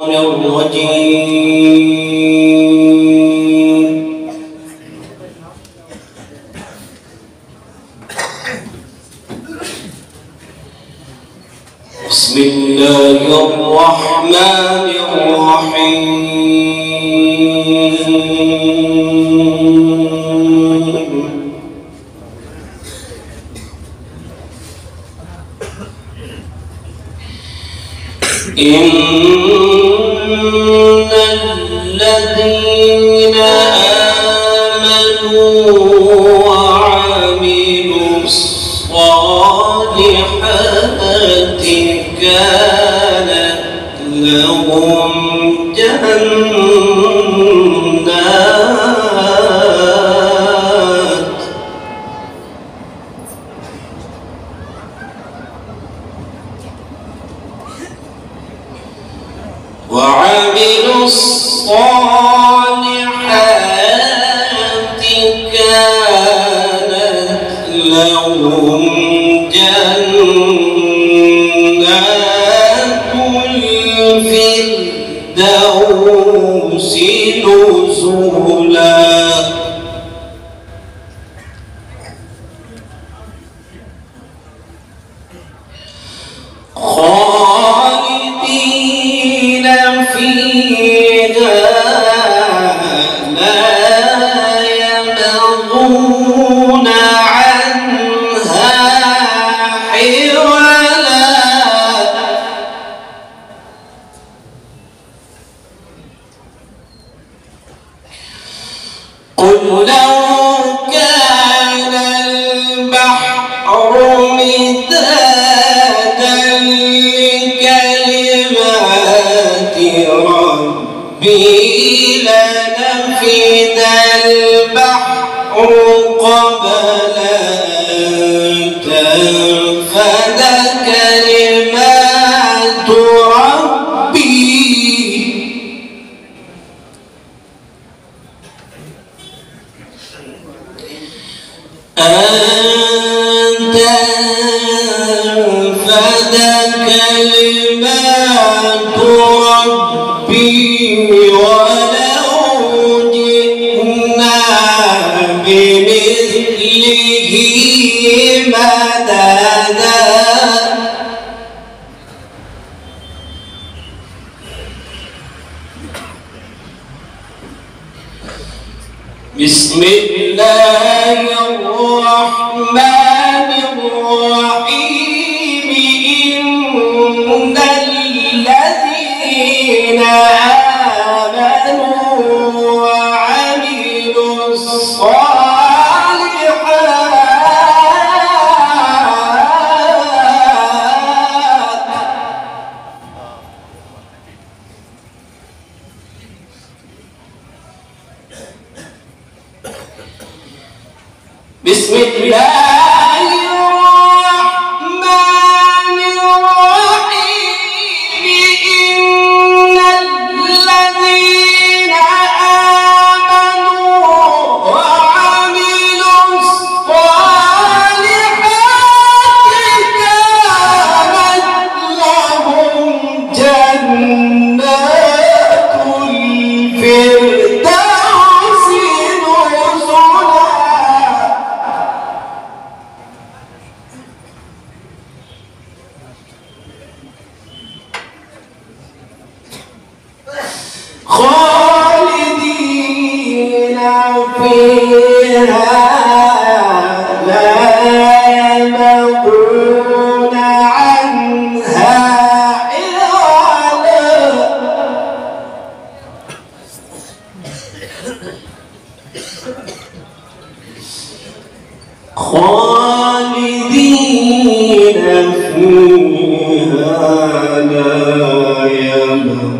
الرجيم. بسم الله الرحمن الرحيم. إن الذين آمنوا وعملوا الصالحات كانت لهم جنات وعملوا الصالحات كانت لهم جنات الفردوس نزلا. خالدين فيها لا يبغون عنها حولا. قل لو كان البحر مدادا لكلمات ربي لنفد البحر قبل أن تنفد كلمات ربي ولو جئنا بمثله مددا. بسم الله الرحمن الرحيم. إن الذين آمنوا وعملوا الصالحات بسم الله الرحمن الرحيم. إن الذين آمنوا وعملوا الصالحات كانت لهم جنات الفردوس نزلا. خالدين فيها لا يبغون عنها حولا. خالدين فيها لا يبغون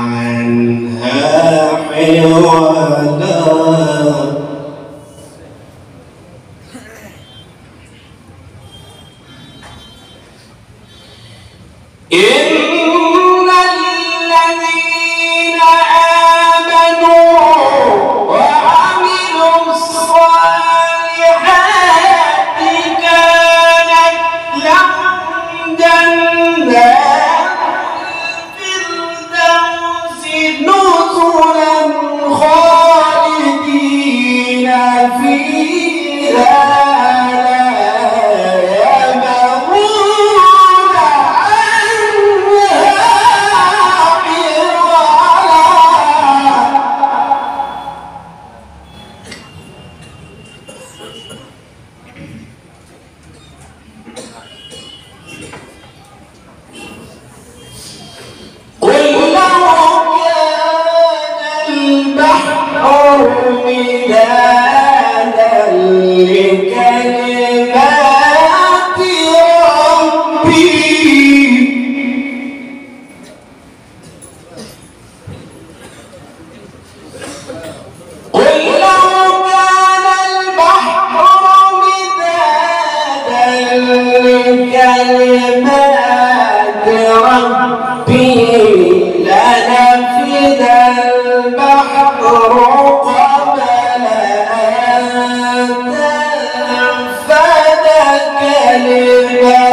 عنها حولا. إن الذين آمنوا وعملوا الصالحات كانت لهم جنات مدادا لكلمات ربي قل لو كان البحر مدادا لكلمات ربي لنفد البحر قبل أن تنفد كلمات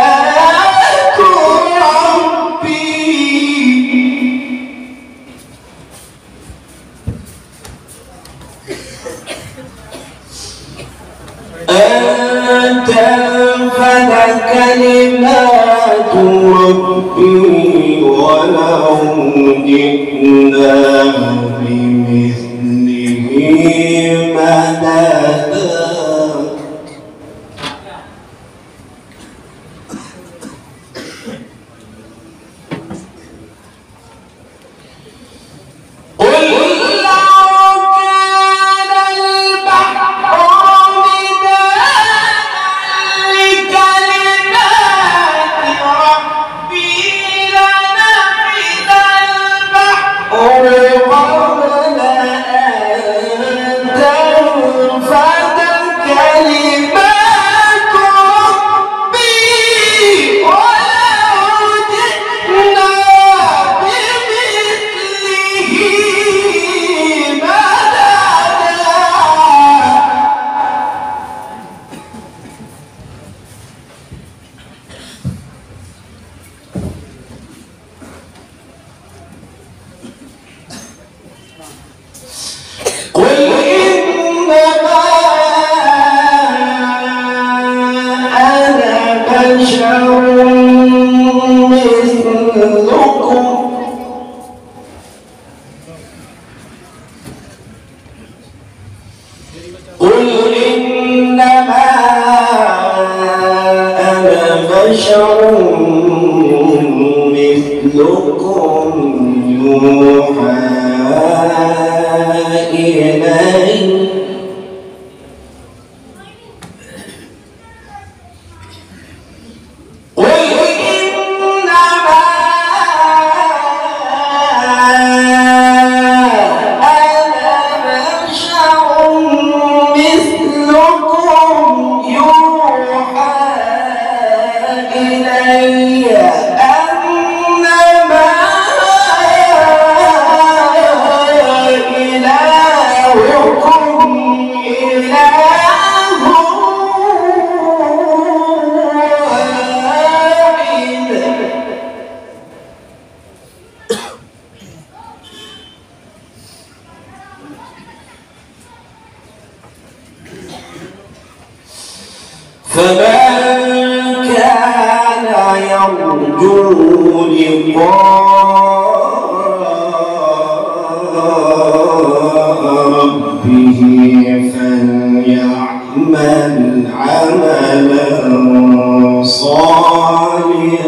ربي أن تنفد كلمات ربي ولو جئنا بمثله مددا قل إنما أنا بشر مثلكم يوحى إلي فمن كان يرجو لقاء ربه فليعمل عملا صالحا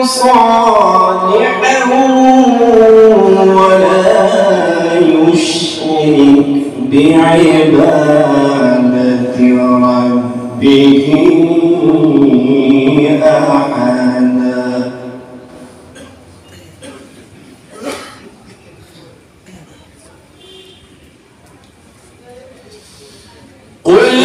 صالحا ولا يشرك بعبادة ربه أحدا قل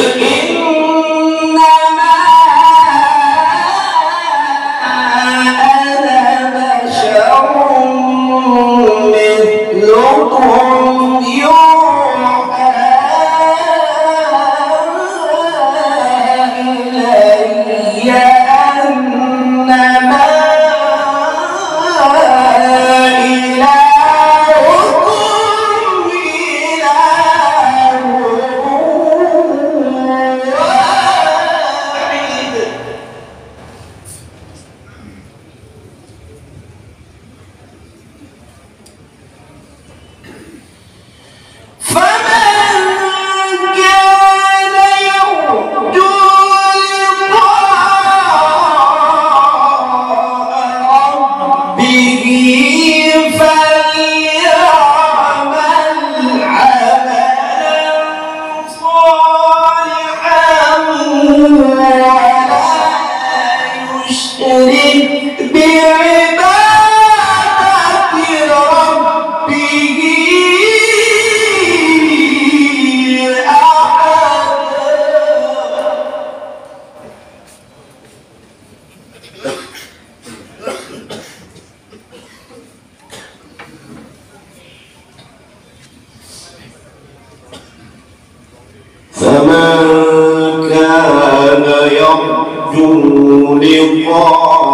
يرجو لقاء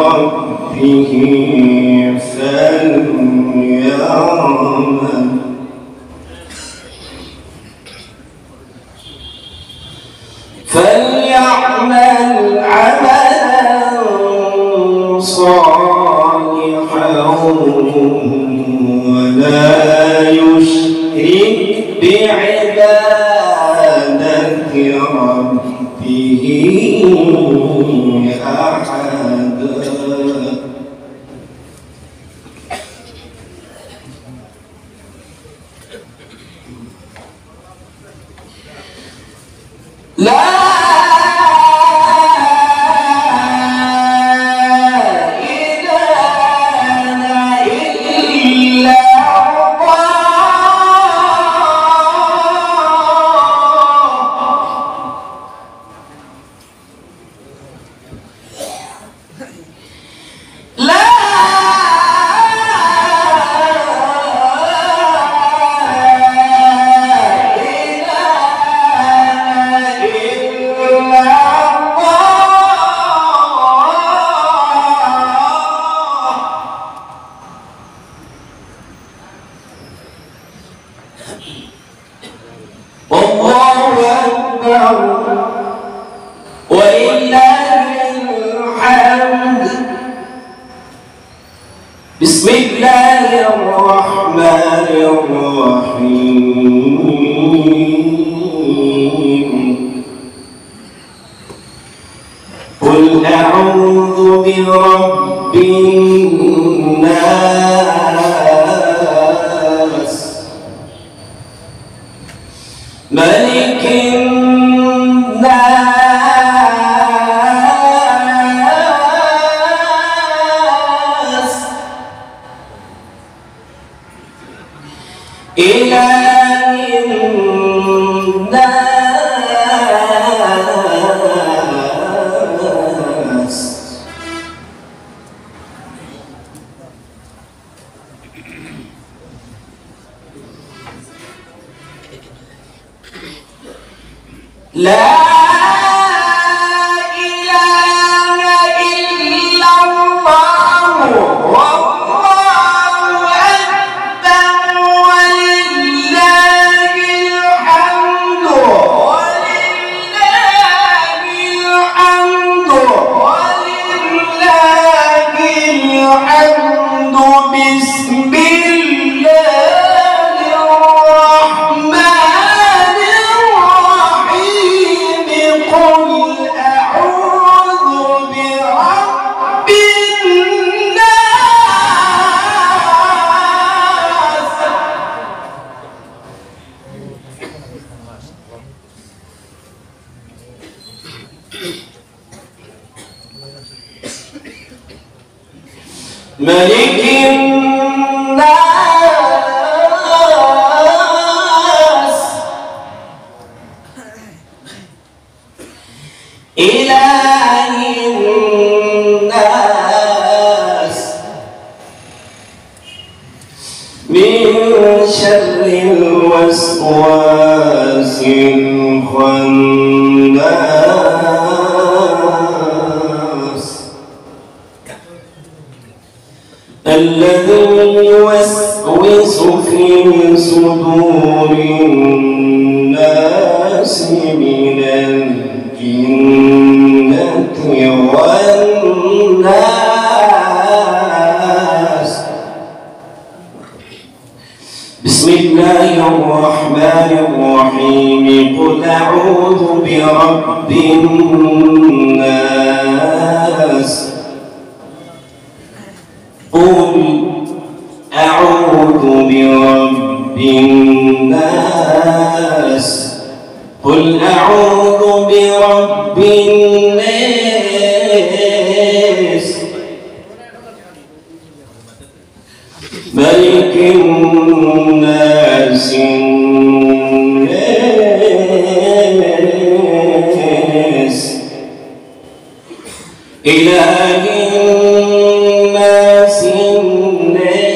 ربه فليعمل عملا صالحا ولا يشرك بعبادة ربه أحدا. لا بسم الله الرحمن الرحيم. قل أعوذ برب الناس ملك الناس إله الناس. لا ملك الناس إله الناس من شر الوسواس الخناس الذي يوسوس في صدور الناس من الجنة والناس. بسم الله الرحمن الرحيم. قل أعوذ برب الناس. قل أعوذ برب الناس. قل أعوذ برب الناس ملك الناس الناس إله الناس الناس.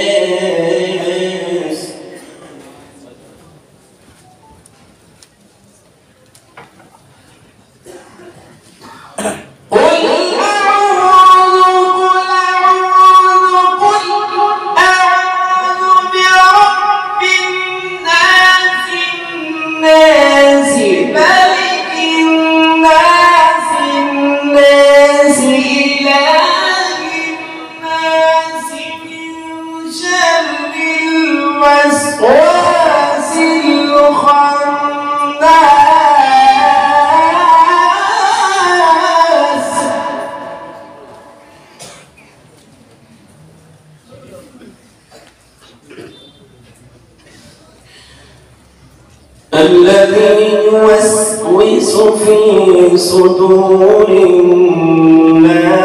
الذي يوسوس في صدور الناس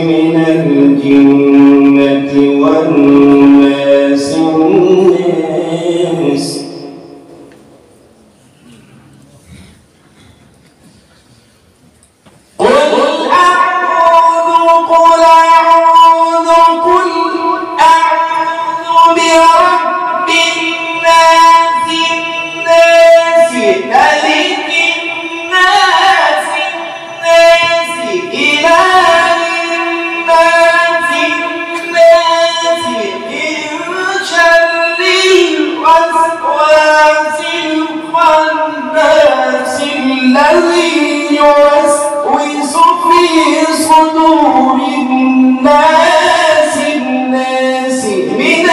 من الجنة والناس الذي يوسوس في صدور الناس من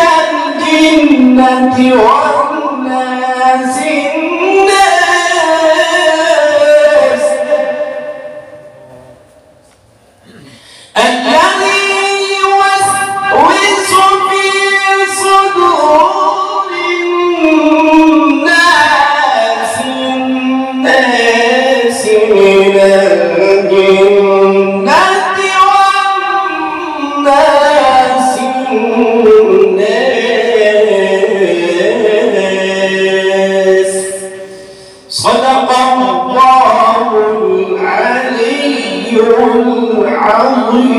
الجنة والناس الذي يوسوس في صدور الناس من الجنة والناس صدق الله العلي العظيم.